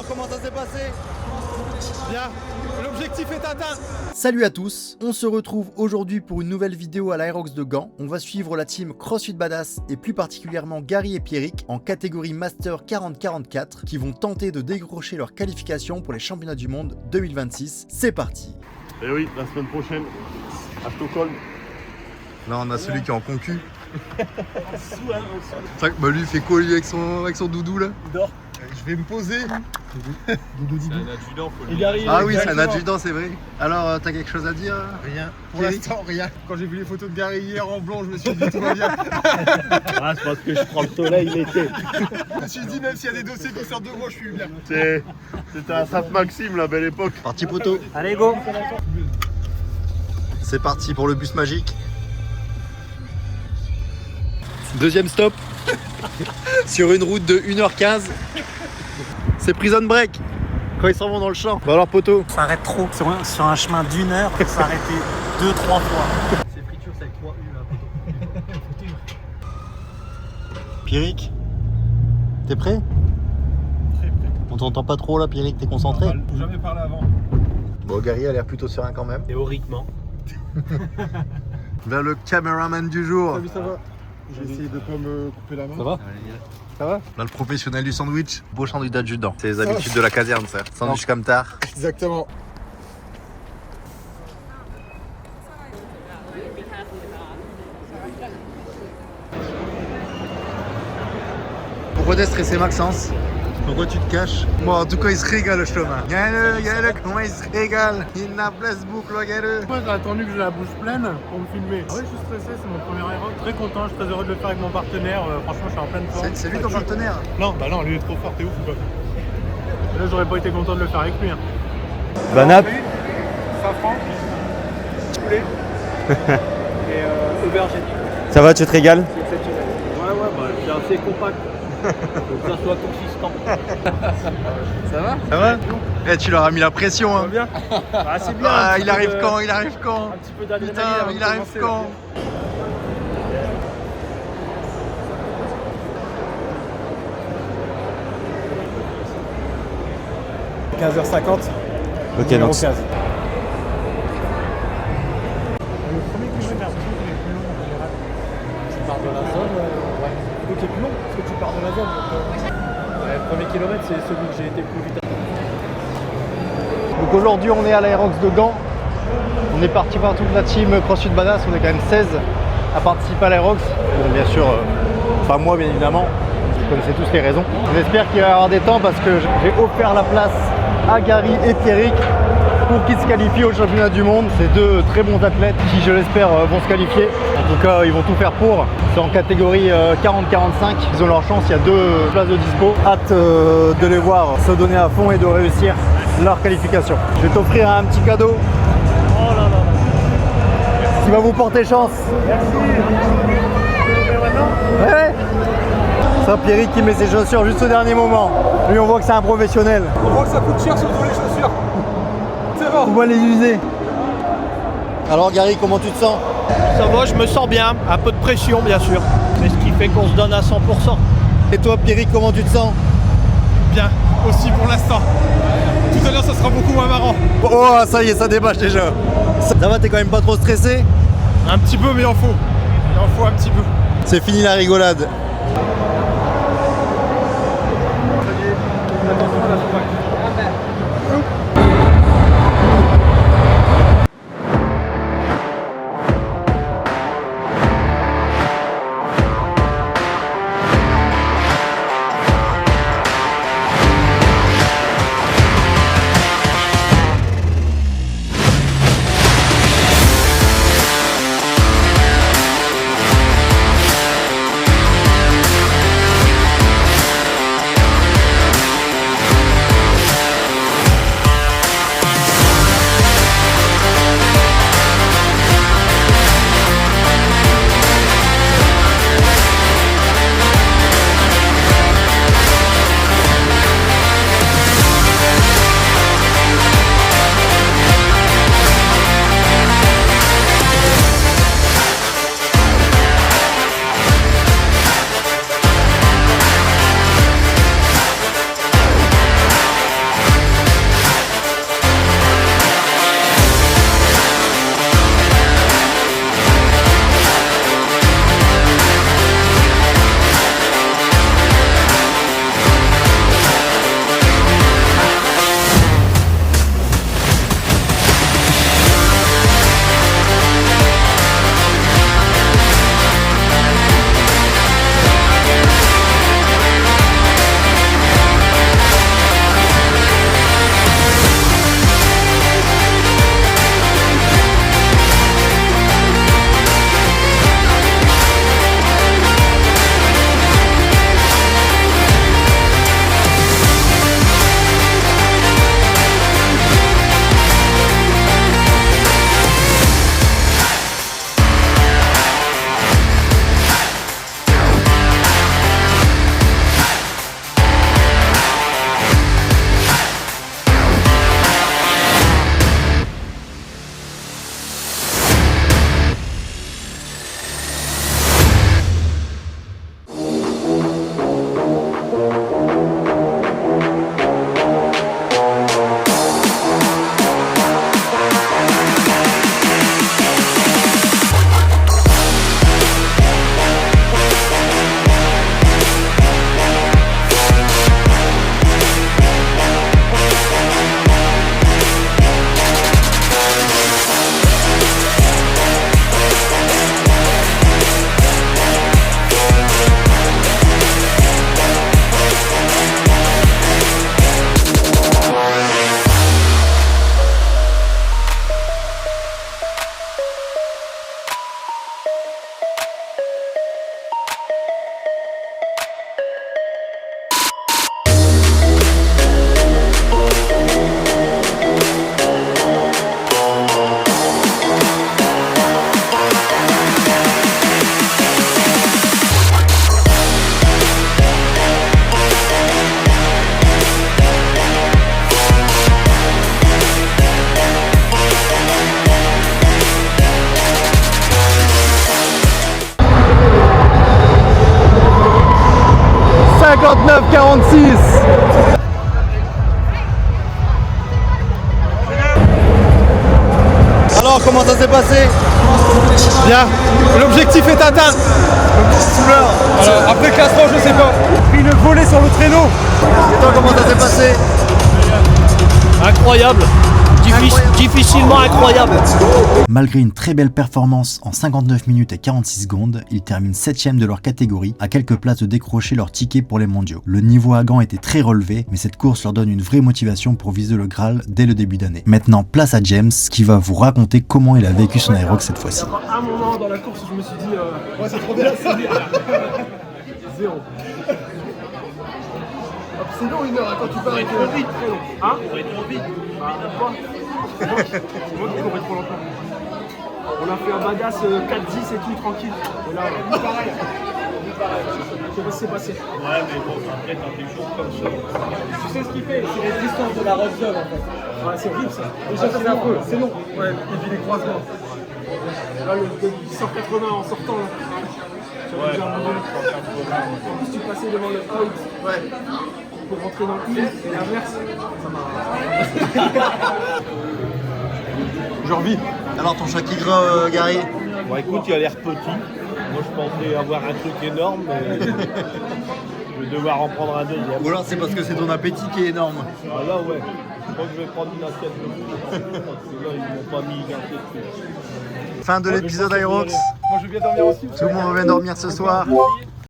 Alors comment ça s'est passé? Bien, l'objectif est atteint. Salut à tous, on se retrouve aujourd'hui pour une nouvelle vidéo à l'Aerox de Gand. On va suivre la team CrossFit Badass et plus particulièrement Gary et Pierrick en catégorie Master 40-44 qui vont tenter de décrocher leur qualification pour les championnats du monde 2026. C'est parti. Et oui, la semaine prochaine à Stockholm. Là on a celui qui est en concu. C'est vrai que lui il fait quoi lui avec son doudou là? Il dort. Je vais me poser. Doudou. C'est un adjudant, faut le Gary, Ah oui, c'est un adjudant, c'est vrai. Alors, t'as quelque chose à dire? Rien. Pour Pierrick l'instant, rien. Quand j'ai vu les photos de Gary hier en blanc, je me suis dit tout va bien. Ah, c'est parce que je prends le soleil l'été. Je me suis dit, même s'il y a des dossiers qui sortent de moi, je suis bien. C'était à Sainte-Maxime, la belle époque. Parti poteau. Allez, go. C'est parti pour le bus magique. Deuxième stop. Sur une route de 1h15. C'est prison break. Quand ils s'en vont dans le champ. Bah alors poteau. Ça arrête trop. Sur un chemin d'1 heure, ça s'arrêtait 2-3 fois. C'est friture, c'est avec 3 U là, poteau. Pierrick, t'es prêt? Très prêt. On t'entend pas trop là, Pierrick, t'es concentré? Faut jamais parler avant. Bon, Gary a l'air plutôt serein quand même. Théoriquement. Vers le caméraman du jour. Salut, ça va? J'ai essayé de pas me couper la main. Ça va? Ça va? Là, le professionnel du sandwich, beau sandwich d'adjudant. C'est les habitudes de la caserne, ça. Sandwich comme tard. Exactement. Pourquoi t'es stressé, Maxence? Pourquoi tu te caches? Bon, en tout cas, il se régale le chemin. Regarde-le, comment il se régale. Il n'a pas ce boucle, regarde-le. Moi j'ai attendu que j'ai la bouche pleine pour me filmer. Ah ouais, je suis stressé, c'est mon premier aéroc. Très content, je suis très heureux de le faire avec mon partenaire. Franchement, je suis en pleine forme. C'est lui ton partenaire? Non, bah non, lui il est trop fort, t'es ouf ou quoi? Là, j'aurais pas été content de le faire avec lui. Hein. Banap. Safran, poulet et aubergine. Ça va, tu te régales? C'est exceptionnel. Ouais, bah, c'est assez compact. Faut que ça soit consistant. Ça va? Ça va? Eh, tu leur as mis la pression, hein. Bien. Ah, c'est bien. Ah, il arrive quand? Il arrive quand? Un petit peu d'adrénaline. Putain, avant de il arrive commencer, quand? là. 15h50. Ok, numéro donc 15. Le premier kilomètre, il est plus long en général. Tu pars de la zone, ouais. Donc il est plus long parce que tu pars de la zone. Ouais, le premier kilomètre, c'est celui que j'ai été plus vite. Donc aujourd'hui, on est à l'Aerox de Gand. On est parti par toute la team CrossFit Badass. On est quand même 16 à participer à l'Aerox. Bon, bien sûr, pas moi, bien évidemment. Vous connaissez tous les raisons. J'espère qu'il va y avoir des temps parce que j'ai offert la place à Gary et Pierrick pour qu'ils se qualifient au championnat du monde. C'est deux très bons athlètes qui, je l'espère, vont se qualifier. En tout cas, ils vont tout faire pour. C'est en catégorie 40-45. Ils ont leur chance, il y a 2 places de dispo. Hâte de les voir se donner à fond et de réussir leur qualification. Je vais t'offrir un petit cadeau. Oh là là. Qui va vous porter chance. Merci. Ouais. Ça, Pierrick qui met ses chaussures juste au dernier moment. Lui, on voit que c'est un professionnel. On voit que ça coûte cher surtout les chaussures. C'est bon. On va les user. Alors Gary, comment tu te sens? Ça va, je me sens bien. Un peu de pression, bien sûr. C'est ce qui fait qu'on se donne à 100%. Et toi, Pierrick, comment tu te sens? Bien, aussi pour l'instant. Tout à l'heure, ça sera beaucoup moins marrant. Oh, ça y est, ça débâche déjà. Ça va, t'es quand même pas trop stressé? Un petit peu, mais il en faut. Il en faut un petit peu. C'est fini la rigolade. Attention à la soupape. comment ça s'est passé? Bien, l'objectif est atteint. Alors, après le classement, je sais pas. Pris une volée sur le traîneau. Et toi, comment ça s'est passé? Incroyable. Difficilement incroyable. Malgré une très belle performance en 59 minutes et 46 secondes, ils terminent 7ème de leur catégorie, à quelques places de décrocher leur ticket pour les mondiaux. Le niveau à Gand était très relevé, mais cette course leur donne une vraie motivation pour viser le Graal dès le début d'année. Maintenant, place à James, qui va vous raconter comment il a vécu son Aerox cette fois-ci. À un moment dans la course, je me suis dit, ouais, c'est trop bien, c'est bien. Zéro. C'est long une heure, quand tu pars avec trop vite, très long. Hein? Ça va être trop vite. Bah, quoi? C'est moi qui courais trop longtemps. On a fait un badass 4-10 et tout, tranquille. Et là, pareil. Je sais pas ce qui s'est passé. Ouais, mais bon, après, t'as des jours comme ça. Tu sais ce qu'il fait? C'est les distances de la red zone en fait. Ouais, c'est horrible ça. Déjà, c'est un peu, c'est long. Ouais, et puis les croisements. Là, le 180 en sortant. Là. Ouais, en plus, tu passais devant le out. Ouais. Pour rentrer dans le in et l'inverse. Ça m'a. Je revis. Alors ton chat qui gras, Gary? Bon, écoute, il a l'air petit. Moi, je pensais avoir un truc énorme, mais je vais devoir en prendre un deuxième. Ou alors c'est parce que c'est ton appétit qui est énorme. Ah là, ouais. Je crois que je vais prendre une assiette de plus. Parce que là, ils m'ont pas mis une assiette de plus. Fin de l'épisode Aerox. Moi, je viens dormir aussi. Tout le monde revient dormir ce soir.